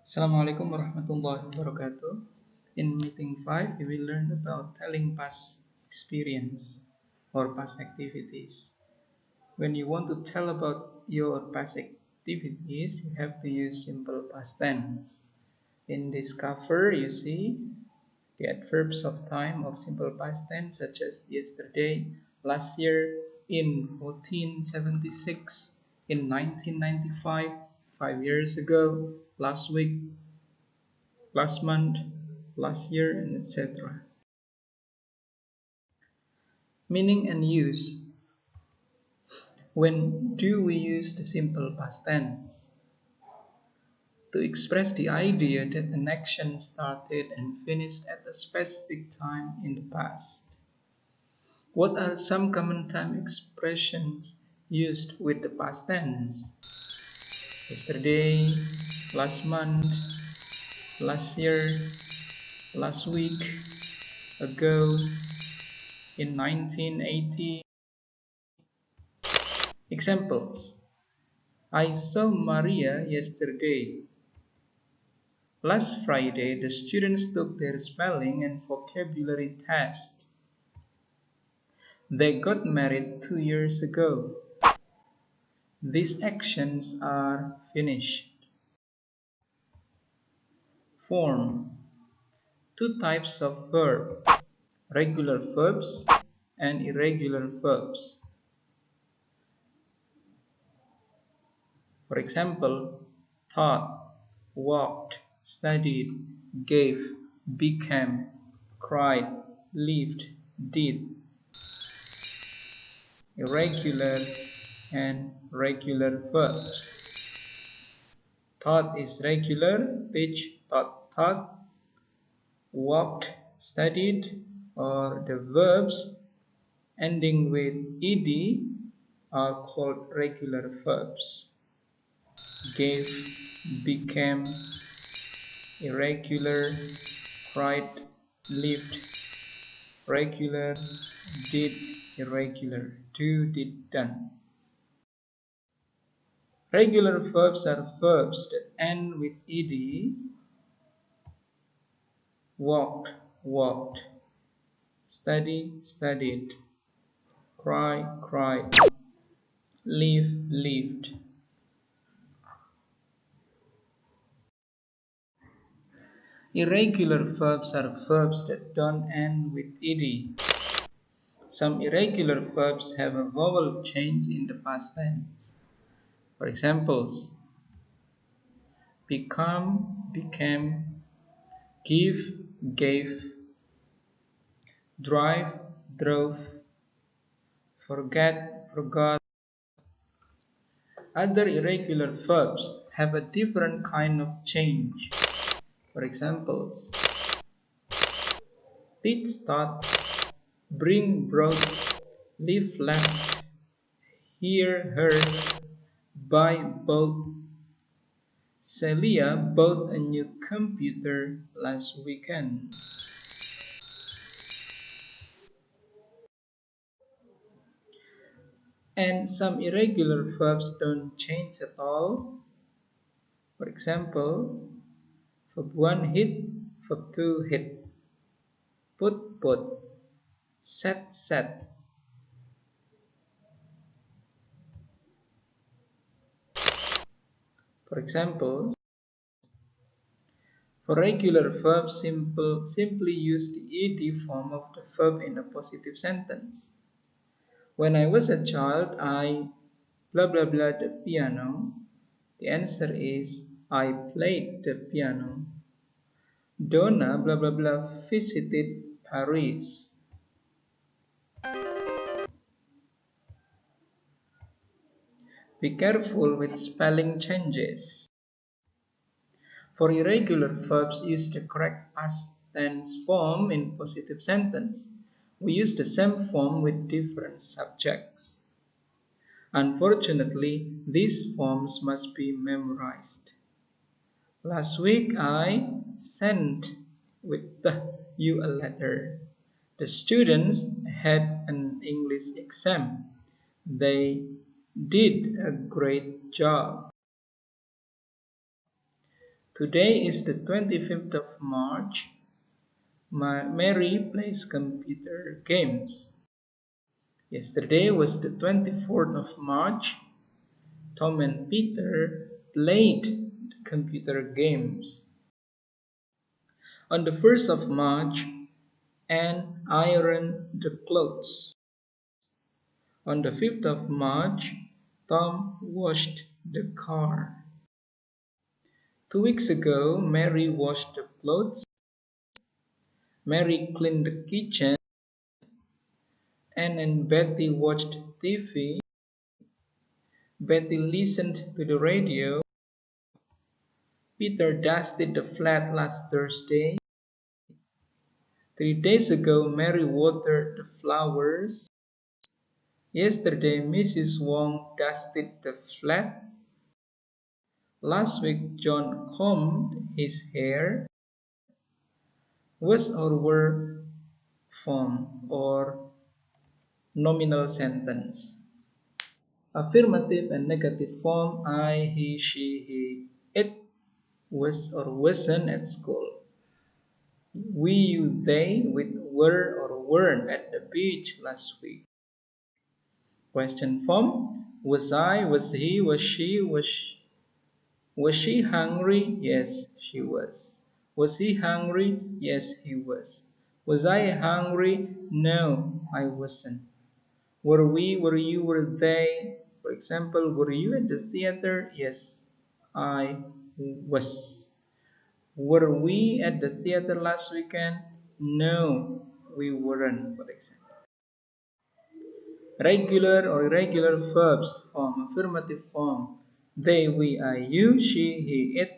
Assalamualaikum warahmatullahi wabarakatuh. In meeting 5, we will learn about telling past experience or past activities. When you want to tell about your past activities, you have to use simple past tense. In this cover, you see the adverbs of time of simple past tense, such as yesterday, last year, in 1476, in 1995, 5 years ago, last week, last month, last year, and etc. Meaning and use. When do we use the simple past tense? To express the idea that an action started and finished at a specific time in the past. What are some common time expressions used with the past tense? Yesterday, last month, last year, last week, ago, in 1980. Examples: I saw Maria yesterday. Last Friday, the students took their spelling and vocabulary test. They got married 2 years ago. These actions are finished. Form: two types of verb: regular verbs and irregular verbs. For example, thought, walked, studied, gave, became, cried, lived, did. Irregular and regular verbs. Thought is regular, which thought, walked, studied, or the verbs ending with ed are called regular verbs. Gave, became, irregular, cried, lived, regular, did, irregular, do, did, done. Regular verbs are verbs that end with ed: walked, walked, study, studied, cry, cried, live, lived. Irregular verbs are verbs that don't end with ed. Some irregular verbs have a vowel change in the past tense. For examples: become, became, give, gave, drive, drove, forget, forgot. Other irregular verbs have a different kind of change. For examples: teach, taught, bring, brought, live, left, hear, heard, buy, bought. Celia bought a new computer last weekend. And some irregular verbs don't change at all. For example, verb 1 hit, verb 2 hit, put, set. For example, for regular verbs, simply use the ed form of the verb in a positive sentence. When I was a child, I blah blah blah the piano. The answer is I played the piano. Donna blah blah blah visited Paris. Be careful with spelling changes. For irregular verbs, use the correct past tense form in positive sentence. We use the same form with different subjects. Unfortunately, these forms must be memorized. Last week I sent you a letter. The students had an English exam. They did a great job. Today is the 25th of March. Mary plays computer games. Yesterday was the 24th of March. Tom and Peter played computer games. On the 1st of March, Anne ironed the clothes. On the 5th of March, Tom washed the car. 2 weeks ago, Mary washed the clothes. Mary cleaned the kitchen. Anne and Betty watched TV. Betty listened to the radio. Peter dusted the flat last Thursday. 3 days ago, Mary watered the flowers. Yesterday, Mrs. Wong dusted the flat. Last week, John combed his hair. Was or were form or nominal sentence. Affirmative and negative form: I, he, she, he, it was or wasn't at school. We, you, they with were or weren't at the beach last week. Question form: was I, was he, was she, was she hungry? Yes, she was. Was he hungry? Yes, he was. Was I hungry? No, I wasn't. Were we, were you, were they? For example, were you at the theater? Yes, I was. Were we at the theater last weekend? No, we weren't, for example. Regular or irregular verbs form affirmative form. They, we, I, you, she, he, it.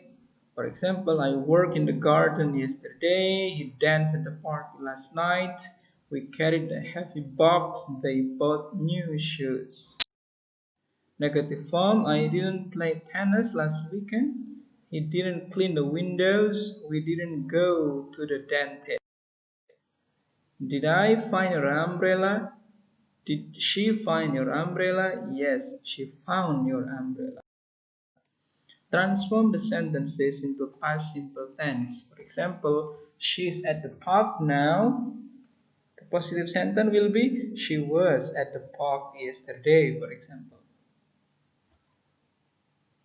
For example, I worked in the garden yesterday. He danced at the party last night. We carried a heavy box. They bought new shoes. Negative form: I didn't play tennis last weekend. He didn't clean the windows. We didn't go to the dentist. Did I find your umbrella? Did she find your umbrella? Yes, she found your umbrella. Transform the sentences into past simple tense. For example, she's at the park now. The positive sentence will be she was at the park yesterday, for example.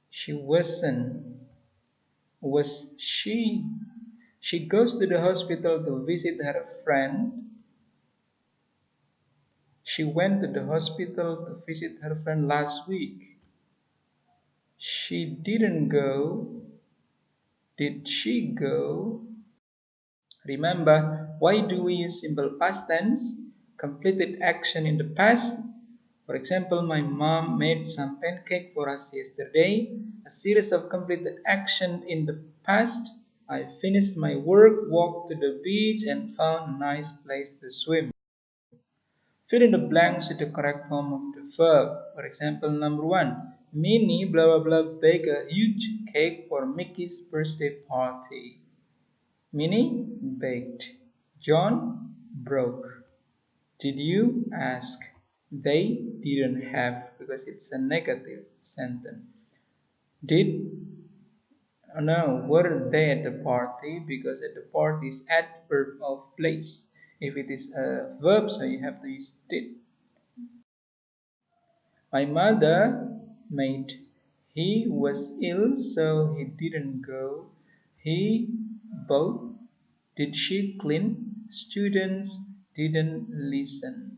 She wasn't. Was she? She goes to the hospital to visit her friend. She went to the hospital to visit her friend last week. She didn't go. Did she go? Remember, why do we use simple past tense? Completed action in the past. For example, my mom made some pancake for us yesterday. A series of completed action in the past. I finished my work, walked to the beach, and found a nice place to swim. Fill in the blanks with the correct form of the verb. For example, number one, Minnie blah blah blah baked a huge cake for Mickey's birthday party. Minnie baked. John broke. Did you ask? They didn't have because it's a negative sentence. Did no, were they at the party? Because at the party is adverb of place. If it is a verb, so you have to use did. My mother made. He was ill, so he didn't go. He bought. Did she clean? Students didn't listen.